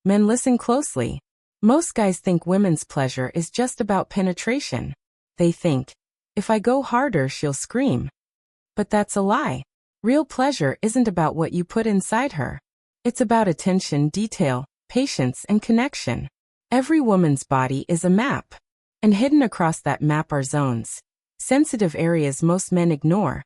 Men, listen closely. Most guys think women's pleasure is just about penetration. They think, if I go harder, she'll scream. But that's a lie. Real pleasure isn't about what you put inside her. It's about attention, detail, patience, and connection. Every woman's body is a map. And hidden across that map are zones. Sensitive areas most men ignore.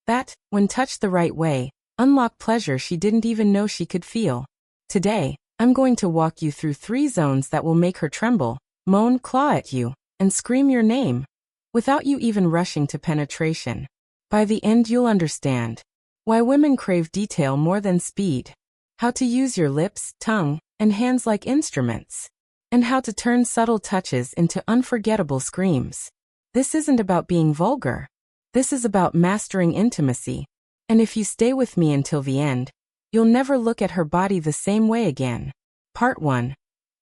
That, when touched the right way, unlock pleasure she didn't even know she could feel. Today, I'm going to walk you through 3 zones that will make her tremble, moan, claw at you, and scream your name, without you even rushing to penetration. By the end, you'll understand why women crave detail more than speed, how to use your lips, tongue, and hands like instruments, and how to turn subtle touches into unforgettable screams. This isn't about being vulgar. This is about mastering intimacy. And if you stay with me until the end, you'll never look at her body the same way again. Part 1.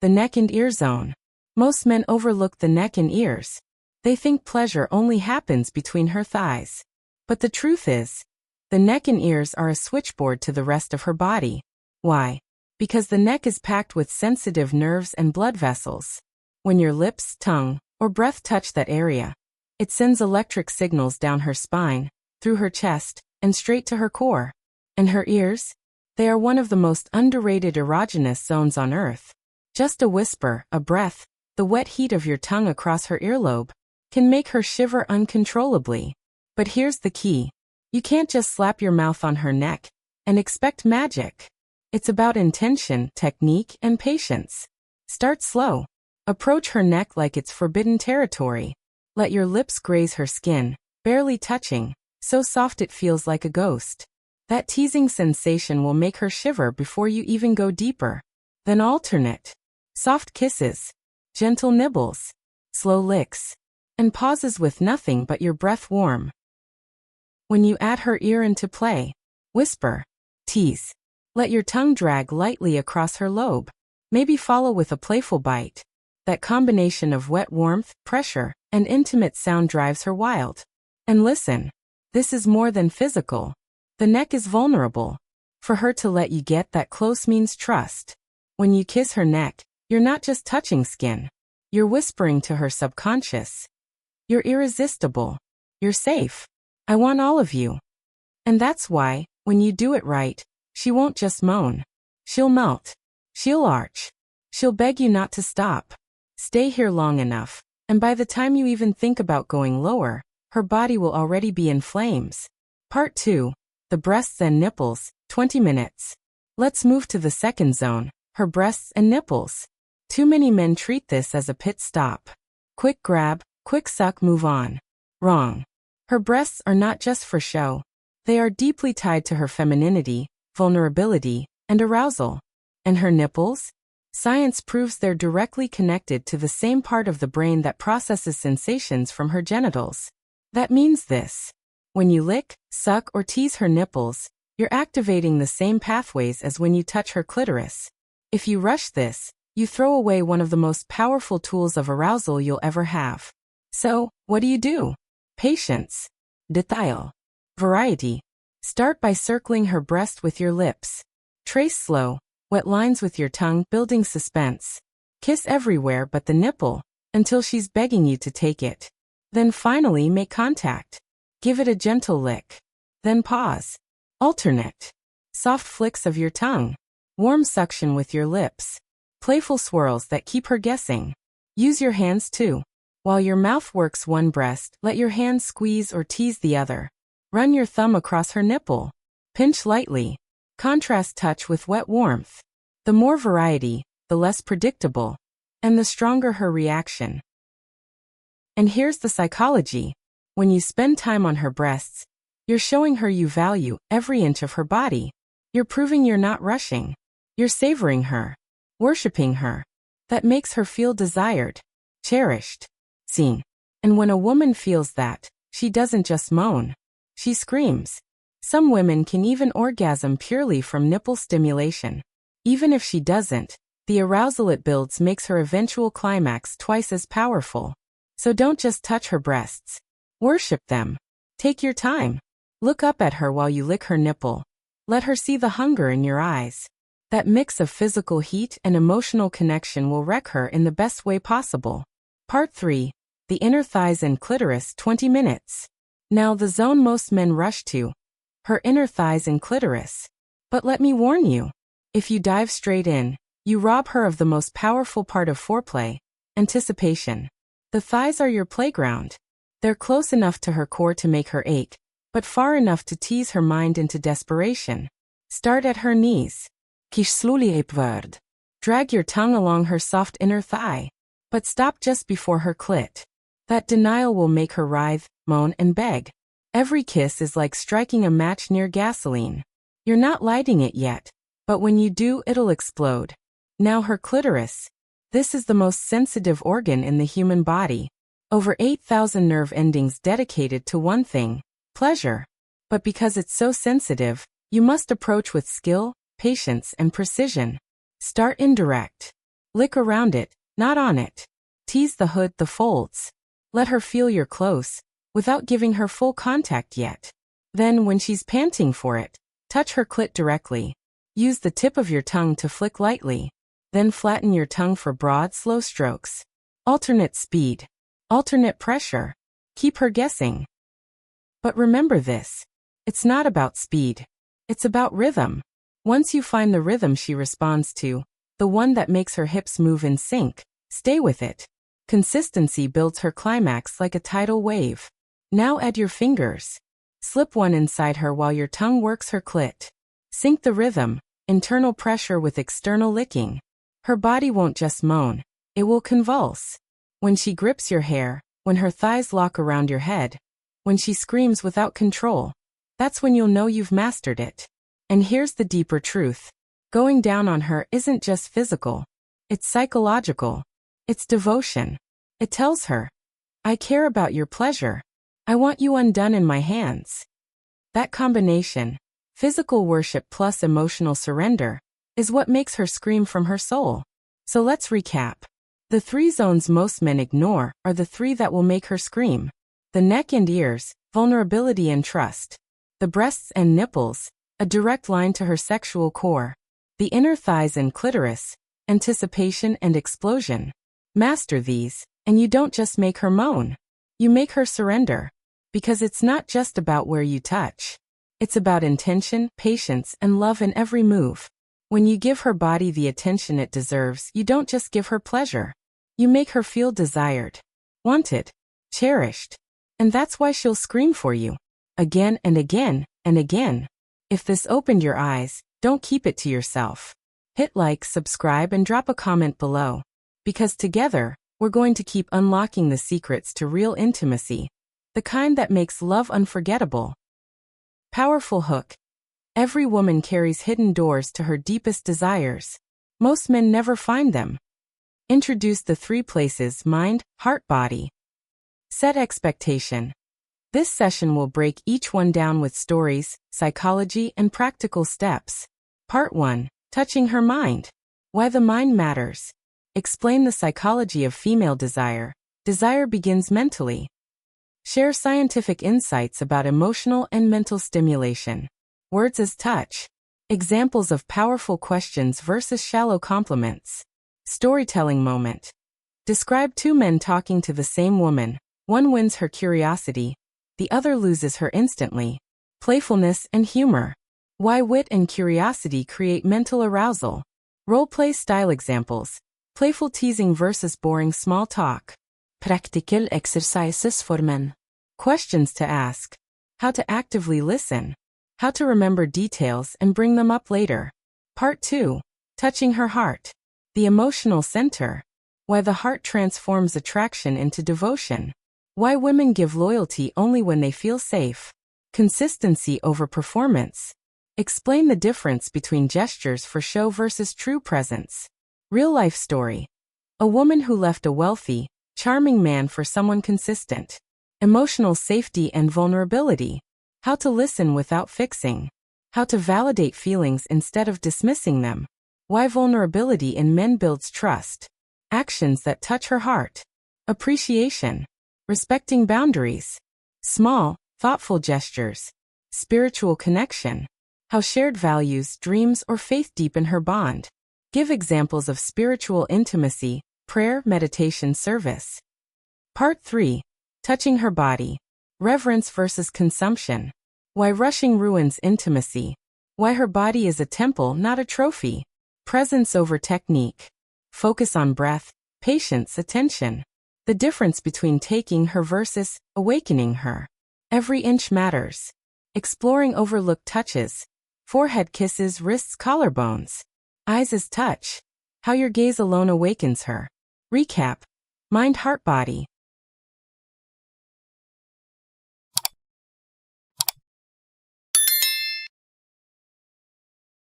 The neck and ear zone. Most men overlook the neck and ears. They think pleasure only happens between her thighs. But the truth is, the neck and ears are a switchboard to the rest of her body. Why? Because the neck is packed with sensitive nerves and blood vessels. When your lips, tongue, or breath touch that area, it sends electric signals down her spine, through her chest, and straight to her core. And her ears? They are one of the most underrated erogenous zones on earth. Just a whisper, a breath, the wet heat of your tongue across her earlobe, can make her shiver uncontrollably. But here's the key. You can't just slap your mouth on her neck and expect magic. It's about intention, technique, and patience. Start slow. Approach her neck like it's forbidden territory. Let your lips graze her skin, barely touching, so soft it feels like a ghost. That teasing sensation will make her shiver before you even go deeper. Then alternate. Soft kisses, gentle nibbles, slow licks, and pauses with nothing but your breath warm. When you add her ear into play, whisper, tease. Let your tongue drag lightly across her lobe. Maybe follow with a playful bite. That combination of wet warmth, pressure, and intimate sound drives her wild. And listen, this is more than physical. The neck is vulnerable. For her to let you get that close means trust. When you kiss her neck, you're not just touching skin. You're whispering to her subconscious. You're irresistible. You're safe. I want all of you. And that's why, when you do it right, she won't just moan. She'll melt. She'll arch. She'll beg you not to stop. Stay here long enough, and by the time you even think about going lower, her body will already be in flames. Part 2. The breasts and nipples, 20 minutes. Let's move to the second zone, her breasts and nipples. Too many men treat this as a pit stop. Quick grab, quick suck, move on. Wrong. Her breasts are not just for show. They are deeply tied to her femininity, vulnerability, and arousal. And her nipples? Science proves they're directly connected to the same part of the brain that processes sensations from her genitals. That means this. When you lick, suck, or tease her nipples, you're activating the same pathways as when you touch her clitoris. If you rush this, you throw away one of the most powerful tools of arousal you'll ever have. So, what do? Patience. Detail. Variety. Start by circling her breast with your lips. Trace slow, wet lines with your tongue, building suspense. Kiss everywhere but the nipple, until she's begging you to take it. Then finally make contact. Give it a gentle lick. Then pause. Alternate. Soft flicks of your tongue. Warm suction with your lips. Playful swirls that keep her guessing. Use your hands too. While your mouth works one breast, let your hands squeeze or tease the other. Run your thumb across her nipple. Pinch lightly. Contrast touch with wet warmth. The more variety, the less predictable. And the stronger her reaction. And here's the psychology. When you spend time on her breasts, you're showing her you value every inch of her body. You're proving you're not rushing. You're savoring her. Worshipping her. That makes her feel desired. Cherished. Seen. And when a woman feels that, she doesn't just moan. She screams. Some women can even orgasm purely from nipple stimulation. Even if she doesn't, the arousal it builds makes her eventual climax twice as powerful. So don't just touch her breasts. Worship them. Take your time. Look up at her while you lick her nipple. Let her see the hunger in your eyes. That mix of physical heat and emotional connection will wreck her in the best way possible. Part 3. The inner thighs and clitoris, 20 minutes. Now the zone most men rush to. Her inner thighs and clitoris. But let me warn you. If you dive straight in, you rob her of the most powerful part of foreplay, anticipation. The thighs are your playground. They're close enough to her core to make her ache, but far enough to tease her mind into desperation. Start at her knees. Kiss slowly upward. Drag your tongue along her soft inner thigh. But stop just before her clit. That denial will make her writhe, moan, and beg. Every kiss is like striking a match near gasoline. You're not lighting it yet, but when you do, it'll explode. Now her clitoris. This is the most sensitive organ in the human body. Over 8,000 nerve endings dedicated to one thing, pleasure. But because it's so sensitive, you must approach with skill, patience, and precision. Start indirect. Lick around it, not on it. Tease the hood, the folds. Let her feel you're close, without giving her full contact yet. Then, when she's panting for it, touch her clit directly. Use the tip of your tongue to flick lightly. Then flatten your tongue for broad, slow strokes. Alternate speed. Alternate pressure. Keep her guessing. But remember this. It's not about speed. It's about rhythm. Once you find the rhythm she responds to, the one that makes her hips move in sync, stay with it. Consistency builds her climax like a tidal wave. Now add your fingers. Slip one inside her while your tongue works her clit. Sync the rhythm, internal pressure with external licking. Her body won't just moan, it will convulse. When she grips your hair, when her thighs lock around your head, when she screams without control, that's when you'll know you've mastered it. And here's the deeper truth. Going down on her isn't just physical. It's psychological. It's devotion. It tells her, I care about your pleasure. I want you undone in my hands. That combination, physical worship plus emotional surrender, is what makes her scream from her soul. So let's recap. The 3 zones most men ignore are the 3 that will make her scream. The neck and ears, vulnerability and trust. The breasts and nipples, a direct line to her sexual core. The inner thighs and clitoris, anticipation and explosion. Master these, and you don't just make her moan. You make her surrender. Because it's not just about where you touch. It's about intention, patience, and love in every move. When you give her body the attention it deserves, you don't just give her pleasure. You make her feel desired, wanted, cherished. And that's why she'll scream for you. Again and again and again. If this opened your eyes, don't keep it to yourself. Hit like, subscribe, and drop a comment below. Because together, we're going to keep unlocking the secrets to real intimacy. The kind that makes love unforgettable. Powerful hook. Every woman carries hidden doors to her deepest desires. Most men never find them. Introduce the 3 places: mind, heart, body. Set expectation. This session will break each one down with stories, psychology, and practical steps. Part 1. Touching her mind. Why the mind matters. Explain the psychology of female desire. Desire begins mentally. Share scientific insights about emotional and mental stimulation. Words as touch. Examples of powerful questions versus shallow compliments. Storytelling moment. Describe 2 men talking to the same woman. One wins her curiosity. The other loses her instantly. Playfulness and humor. Why wit and curiosity create mental arousal. Role-play style examples. Playful teasing versus boring small talk. Practical exercises for men. Questions to ask. How to actively listen. How to remember details and bring them up later. Part 2. Touching her heart. The emotional center. Why the heart transforms attraction into devotion. Why women give loyalty only when they feel safe. Consistency over performance. Explain the difference between gestures for show versus true presence. Real-life story. A woman who left a wealthy, charming man for someone consistent. Emotional safety and vulnerability. How to listen without fixing. How to validate feelings instead of dismissing them. Why vulnerability in men builds trust. Actions that touch her heart. Appreciation. Respecting boundaries. Small, thoughtful gestures. Spiritual connection. How shared values, dreams, or faith deepen her bond. Give examples of spiritual intimacy, prayer, meditation, service. Part 3. Touching her body. Reverence versus consumption. Why rushing ruins intimacy. Why her body is a temple, not a trophy. Presence over technique. Focus on breath, patience, attention. The difference between taking her versus awakening her. Every inch matters. Exploring overlooked touches. Forehead kisses, wrists, collarbones. Eyes as touch. How your gaze alone awakens her. Recap. Mind, heart, body.